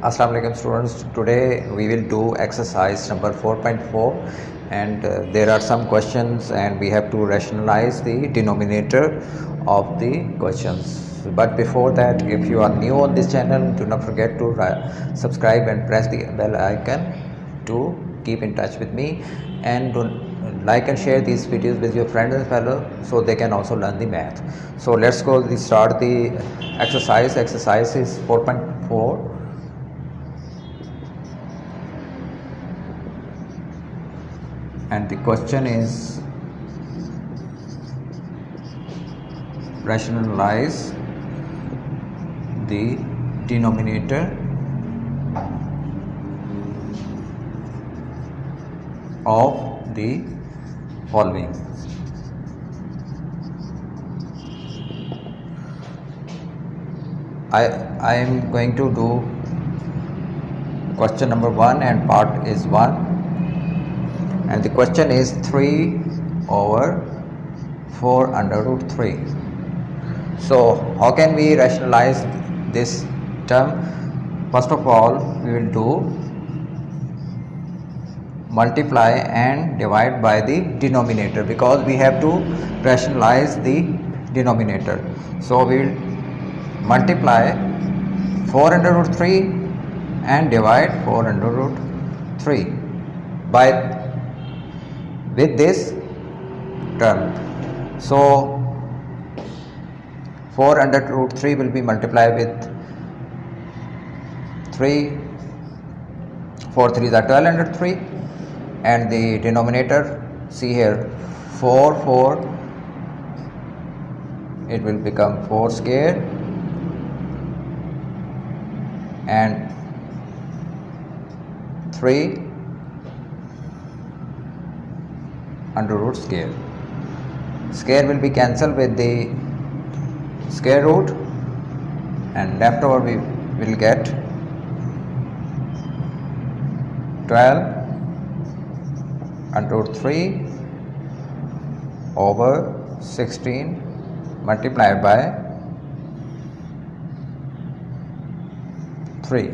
Assalamu alaikum students. Today we will do exercise number 4.4 and there are some questions and we have to rationalize the denominator of the questions. But before that, if you are new on this channel, do not forget to subscribe and press the bell icon to keep in touch with me, and like and share these videos with your friends and fellow so they can also learn the math. So let's go start the exercise. Exercise is 4.4. And the question is rationalize the denominator of the following. I am going to do question number 1 and part is 1. And the question is 3 over 4 under root 3. So how can we rationalize this term? First of all, we will do multiply and divide by the denominator, because we have to rationalize the denominator. So we will multiply 4 under root 3 and divide 4 under root 3 by with this term. So 4 under root 3 will be multiplied with 3, 4 3s are 12 under 3, and the denominator, see here, 4 it will become 4 square, and 3 under root square. Square will be cancelled with the square root, and left over we will get 12 under root 3 over 16 multiplied by 3.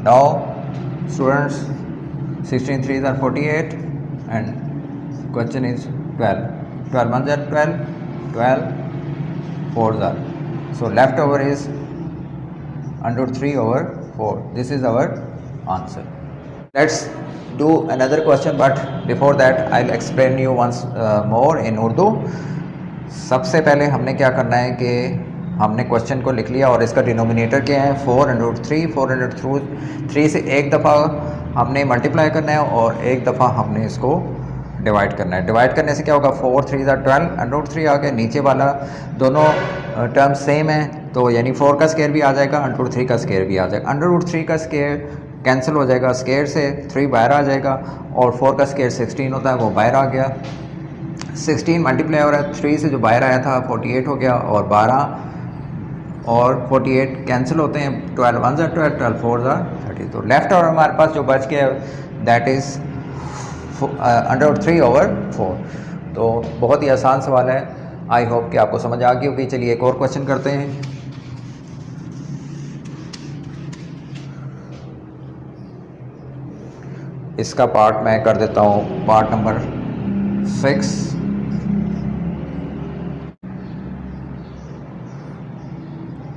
Now students, 16 3s are 48 and question is 12. 12 1s are 12, 12 4s are. So left over is under 3 over 4. This is our answer. Let's do another question, but before that I'll explain you once more in Urdu. सबसे पहले हमने क्या करना है कि हमने question को लिख लिया और इसका डिनोमिनेटर क्या है 4 अंडर रूट 3. 4 अंडर रूट 3 से एक दफ़ा हमने मल्टीप्लाई करना है और एक दफ़ा हमने इसको डिवाइड करना है. डिवाइड करने से क्या होगा, 4 3s are 12 अंडर रूट 3 आ गया. नीचे वाला दोनों टर्म सेम है, तो यानी 4 का स्केयर भी आ जाएगा, अंडर रूट 3 का स्केयर भी आ जाएगा. अंडर रूट 3 का स्केयर कैंसिल हो जाएगा, स्केयर से 3 बाहर आ जाएगा, और 4 का स्केयर 16 होता है, वो बाहर आ गया. 16 मल्टीप्लाई हो रहा है, 3 से जो बाहर आया था 48 हो गया, और 12 और 48 कैंसिल होते हैं. 12 1s are 12, 12 4s are 30. तो लेफ्ट ओवर हमारे पास जो बच गया that is under root 3 over 4. तो बहुत ही आसान सवाल है. आई होप कि आपको समझ आ गई होगी. चलिए एक और क्वेश्चन करते हैं. इसका पार्ट मैं कर देता हूँ part number 6.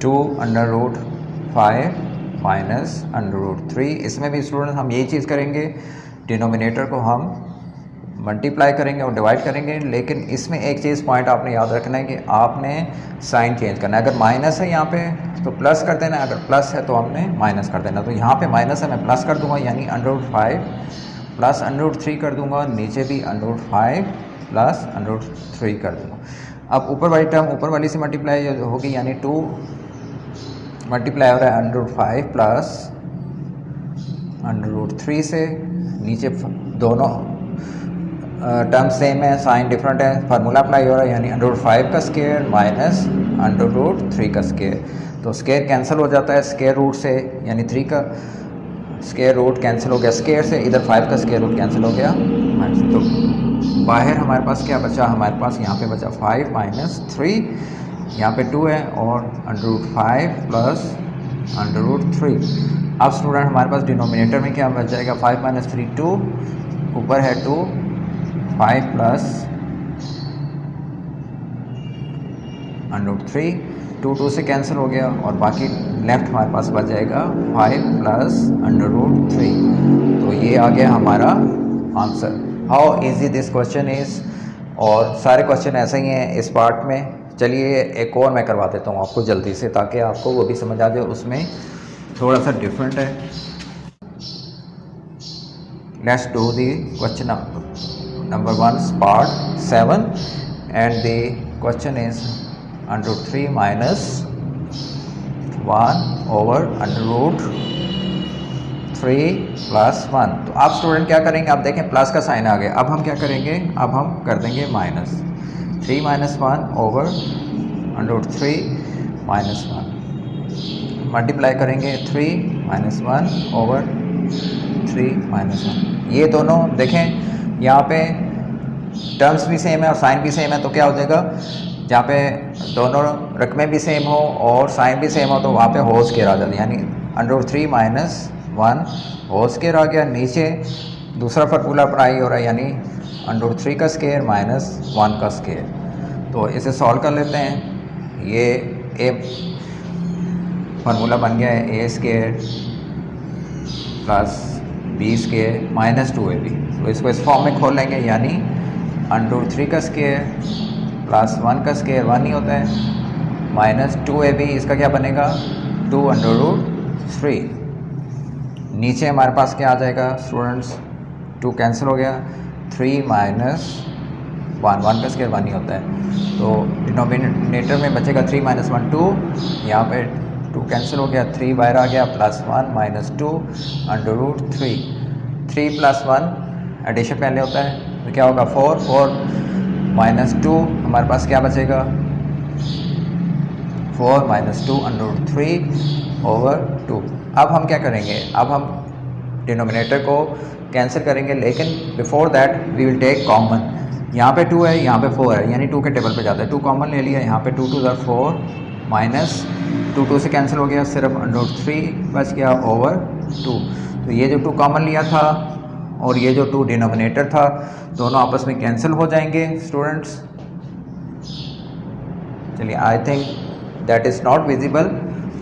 Two under root 5 minus under root 3. इसमें भी स्टूडेंट हम यही चीज़ करेंगे, डिनोमिनेटर को हम मल्टीप्लाई करेंगे और डिवाइड करेंगे. लेकिन इसमें एक चीज़ पॉइंट आपने याद रखना है कि आपने साइन चेंज करना है. अगर माइनस है यहाँ पे तो प्लस कर देना, अगर प्लस है तो हमने माइनस कर देना. तो यहाँ पे माइनस है, मैं प्लस कर दूंगा, यानी under root 5 plus under root 3 कर दूंगा. नीचे भी under root 5 plus under root 3 कर दूंगा. अब ऊपर वाली टर्म ऊपर वाली से मल्टीप्लाई होगी, यानी 2 मल्टीप्लाई हो रहा है under root 5 plus under root 3 से. नीचे दोनों टर्म सेम है, साइन डिफरेंट है, फार्मूला अप्लाई हो रहा है, यानी अंडर रूट 5 का स्केयर माइनस अंडर रूट 3 का स्केयर. तो स्केयर कैंसिल हो जाता है स्केयर रूट से, यानी 3 का स्केयर रूट कैंसिल हो गया स्केयर से, इधर 5 का स्केयर रूट कैंसिल हो गया. तो बाहर हमारे पास क्या बचा, हमारे पास यहाँ पे बचा 5 माइनस 3, यहाँ पे 2 है, और अंडर रूट 5 प्लस √3। अब स्टूडेंट हमारे पास डिनोमिनेटर में क्या बच जाएगा, 5 माइनस 3 2, ऊपर है 2, 5 प्लस √3, 2 से कैंसिल हो गया और बाकी लेफ्ट हमारे पास बच जाएगा 5 प्लस √3। तो ये आ गया हमारा answer. How easy this question is. और सारे क्वेश्चन ऐसे ही हैं इस पार्ट में। चलिए एक और मैं करवा देता हूँ आपको जल्दी से, ताकि आपको वो भी समझ आ जाए, उसमें थोड़ा सा डिफरेंट है। Let's do the question number 1 part 7 and the question is √3 minus 1 over √3 plus 1। तो आप स्टूडेंट क्या करेंगे, आप देखें प्लस का साइन आ गया। अब हम क्या करेंगे, अब हम कर देंगे minus 3 minus 1 over √3 minus 1, multiply करेंगे 3 माइनस 1 ओवर 3 माइनस 1। ये दोनों देखें यहाँ पे टर्म्स भी सेम है और साइन भी सेम है, तो क्या हो जाएगा, जहाँ पे दोनों रकमें भी सेम हो और साइन भी सेम हो तो वहाँ पे होल स्क्वायर आ जाता है, यानी √3 माइनस 1 होल स्क्वायर आ गया। नीचे दूसरा फार्मूला अप्लाई हो रहा है, यानी √3 का स्क्वायर माइनस 1 का स्क्वायर। तो इसे सॉल्व कर लेते हैं। ये ए फार्मूला बन गया है, a² plus b² minus 2ab। तो इसको इस फॉर्म में खोल लेंगे, यानी √3 का स्क्वायर प्लस 1 का स्क्वायर 1 ही होता है, माइनस 2ab, इसका क्या बनेगा 2√3। नीचे हमारे पास क्या आ जाएगा स्टूडेंट्स, 2 कैंसिल हो गया, 3 माइनस 1 का स्क्वायर 1 ही होता है। तो डिनोमिनेटर में बचेगा 3 माइनस 1 2, यहाँ पे 2 कैंसिल हो गया, 3 बाहर आ गया, प्लस 1 माइनस 2 √3। 3 प्लस 1 एडिशन पहले होता है, तो क्या होगा 4 माइनस 2, हमारे पास क्या बचेगा 4 माइनस 2 √3 ओवर 2। अब हम क्या करेंगे, अब हम डिनोमिनेटर को कैंसिल करेंगे, लेकिन before that we will take common. यहाँ पे 2 है, यहाँ पे 4 है, यानी 2 के टेबल पे जाता है, 2 कॉमन ले लिया, यहाँ पे 2 2 ज़ा 4 माइनस 2 से कैंसिल हो गया, सिर्फ √3 बच गया ओवर 2। तो ये जो 2 कॉमन लिया था और ये जो 2 डिनोमिनेटर था, दोनों आपस में कैंसिल हो जाएंगे स्टूडेंट्स। चलिए, I think that is not visible,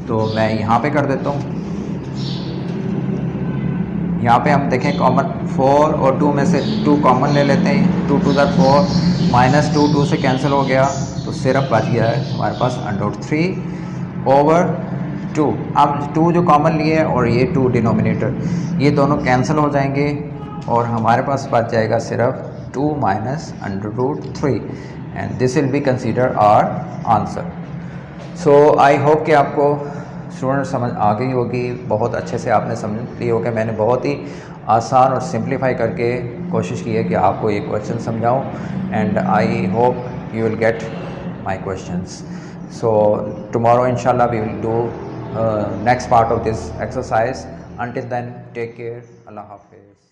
तो मैं यहाँ पे कर देता हूँ। यहाँ पे हम देखें कॉमन 4 और 2 में से 2 कॉमन ले लेते हैं, 2 2 ज़ा 4 माइनस 2 से कैंसिल हो गया, तो सिर्फ बच गया है हमारे पास √3 ओवर 2। अब 2 जो कॉमन लिए है और ये 2 डिनोमिनेटर, ये दोनों कैंसिल हो जाएंगे और हमारे पास बच जाएगा सिर्फ 2 minus √3 and this will be consider our answer. So I hope कि आपको स्टूडेंट समझ आ गई होगी, बहुत अच्छे से आपने समझ ली होगी। मैंने बहुत ही आसान और सिंप्लीफाई करके कोशिश की है कि आपको ये क्वेश्चन समझाऊं, and I hope you will get my questions. So tomorrow इंशाल्लाह we will do next part of this exercise. Until then, take care. Allah Hafiz.